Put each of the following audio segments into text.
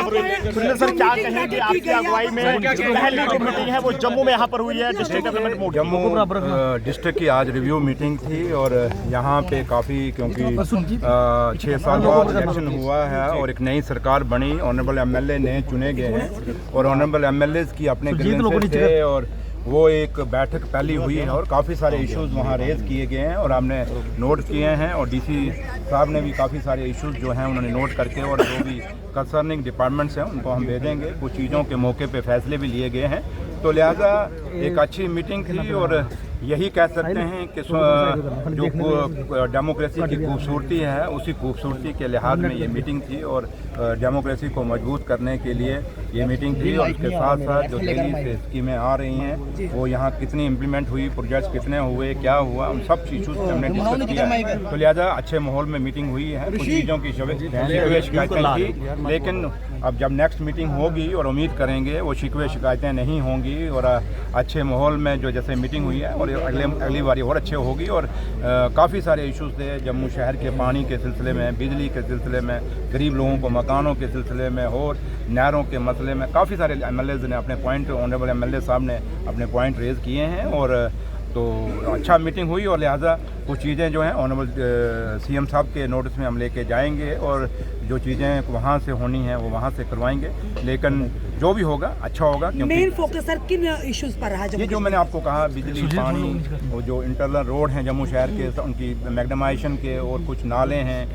Surendra sir क्या कहेंगे, आपकी अगुवाई में पहली जो मीटिंग है वो जम्मू में यहाँ पर हुई है district development mode. Jammu district की आज रिव्यू मीटिंग थी और यहाँ पे काफ़ी, क्योंकि 6 साल बाद इलेक्शन हुआ है और एक नई सरकार बनी, ऑनरेबल एमएलए नए चुने गए हैं और ऑनरेबल एमएलए की अपने ग्रीवेंसेस थे और वो एक बैठक पहली हुई है और काफ़ी सारे इश्यूज वहाँ रेज़ किए गए हैं और हमने नोट किए हैं और डीसी साहब ने भी काफ़ी सारे इश्यूज जो हैं उन्होंने नोट करके और जो भी कंसर्निंग डिपार्टमेंट्स हैं उनको हम भेजेंगे। कुछ चीज़ों के मौके पे फैसले भी लिए गए हैं, तो लिहाजा एक अच्छी मीटिंग थी और यही कह सकते हैं कि जो डेमोक्रेसी की खूबसूरती है उसी खूबसूरती के लिहाज में ये मीटिंग थी और डेमोक्रेसी को मजबूत करने के लिए ये मीटिंग थी। और उसके साथ साथ जो दिल्ली से स्कीमें आ रही हैं वो यहाँ कितनी इम्प्लीमेंट हुई, प्रोजेक्ट्स कितने हुए, क्या हुआ, उन सब इशूज़ पे हमने डिस्कस किया है। तो लिहाजा अच्छे माहौल में मीटिंग हुई है। कुछ चीज़ों की शिकायतें थी, लेकिन अब जब नेक्स्ट मीटिंग होगी और उम्मीद करेंगे वो शिकवे शिकायतें नहीं होंगी और अच्छे माहौल में जो जैसे मीटिंग हुई है और अगली बारी और अच्छे होगी। और काफ़ी सारे इश्यूज़ थे जम्मू शहर के, पानी के सिलसिले में, बिजली के सिलसिले में, गरीब लोगों को मकानों के सिलसिले में और नहरों के मसले में काफ़ी सारे एमएलएज ने अपने पॉइंट, ऑनरेबल एमएलए साहब ने अपने पॉइंट रेज़ किए हैं और तो अच्छा मीटिंग हुई। और लिहाजा कुछ चीज़ें जो हैं ऑनरेबल सीएम साहब के नोटिस में हम लेके जाएंगे और जो चीज़ें वहाँ से होनी हैं वो वहाँ से करवाएंगे, लेकिन जो भी होगा अच्छा होगा। मेन फोकस सर किन इश्यूज पर रहा? ये जो मैंने आपको कहा, बिजली, पानी, वो जो इंटरनल रोड हैं जम्मू शहर के, उनकी मैग्नेमाइजेशन के, और कुछ नाले हैं,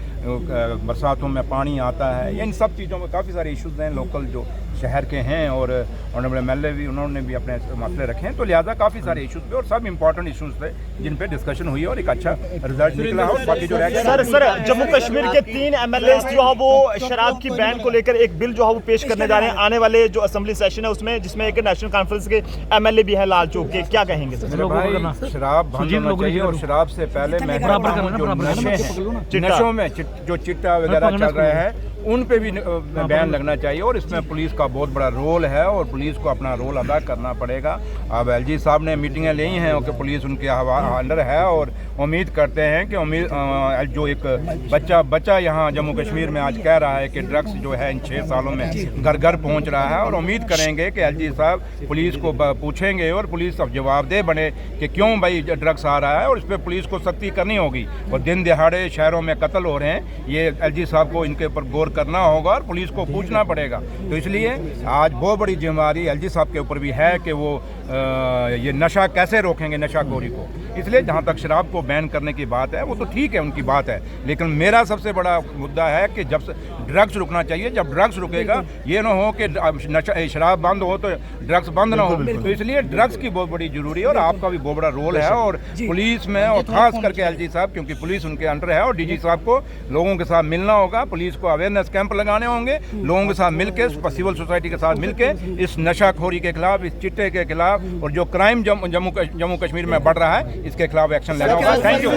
बरसातों में पानी आता है, इन सब चीज़ों में काफ़ी सारे इश्यूज़ हैं लोकल जो शहर के हैं और ऑनरेबल एमएलए भी उन्होंने भी अपने मसले रखे हैं। तो लिहाजा काफ़ी सारे इश्यूज़ थे और सब इंपॉर्टेंट इश्यूज़ थे जिन पे डिस्कशन हुई और एक अच्छा रिजल्ट निकला और बाकी जो रह सर जम्मू कश्मीर के 3 एमएलए जो है वो शराब की बैन को लेकर एक बिल जो है वो पेश करने जा रहे हैं आने वाले जो असेंबली सेशन है उसमें, जिसमें एक नेशनल कॉन्फ्रेंस के एमएलए भी है लाल चौक के। क्या कहेंगे सर? शराब बंद होना चाहिए और शराब से पहले मैं जो नशे हैं, नशों में जो चिट्टा वगैरह चल रहे हैं उन पे भी बैन लगना चाहिए और इसमें पुलिस का बहुत बड़ा रोल है और पुलिस को अपना रोल अदा करना पड़ेगा। अब एलजी साहब ने मीटिंगें ली हैं कि पुलिस उनके अंडर है और उम्मीद करते हैं कि जो एक बच्चा यहाँ जम्मू कश्मीर में आज कह रहा है कि ड्रग्स जो है इन 6 सालों में घर घर पहुँच रहा है और उम्मीद करेंगे कि एलजी साहब पुलिस को पूछेंगे और पुलिस अब जवाबदेह बने कि क्यों भाई ड्रग्स आ रहा है और इस पर पुलिस को सख्ती करनी होगी। और दिन दिहाड़े शहरों में कत्ल हो रहे हैं, ये एलजी साहब को इनके ऊपर गौर करना होगा और पुलिस को पूछना पड़ेगा। तो इसलिए आज बहुत बड़ी जिम्मेदारी एलजी साहब के ऊपर भी है कि वो ये नशा कैसे रोकेंगे, नशाखोरी को। इसलिए जहाँ तक शराब को बैन करने की बात है वो तो ठीक है, उनकी बात है, लेकिन मेरा सबसे बड़ा मुद्दा है कि जब ड्रग्स रुकना चाहिए। जब ड्रग्स रुकेगा ये ना हो कि शराब बंद हो तो ड्रग्स बंद ना हो। तो इसलिए ड्रग्स की बहुत बड़ी जरूरी है और आपका भी बहुत बड़ा रोल है और पुलिस में, और खास करके एलजी साहब, क्योंकि पुलिस उनके अंडर है, और डीजी साहब को लोगों के साथ मिलना होगा, पुलिस को अवेयरनेस कैंप लगाने होंगे, लोगों के साथ मिलकर, सिविल सोसाइटी के साथ मिलकर इस नशाखोरी के खिलाफ, इस चिट्टे के खिलाफ और जो क्राइम जम्मू कश्मीर में बढ़ रहा है इसके खिलाफ एक्शन लेना होगा। Thank you.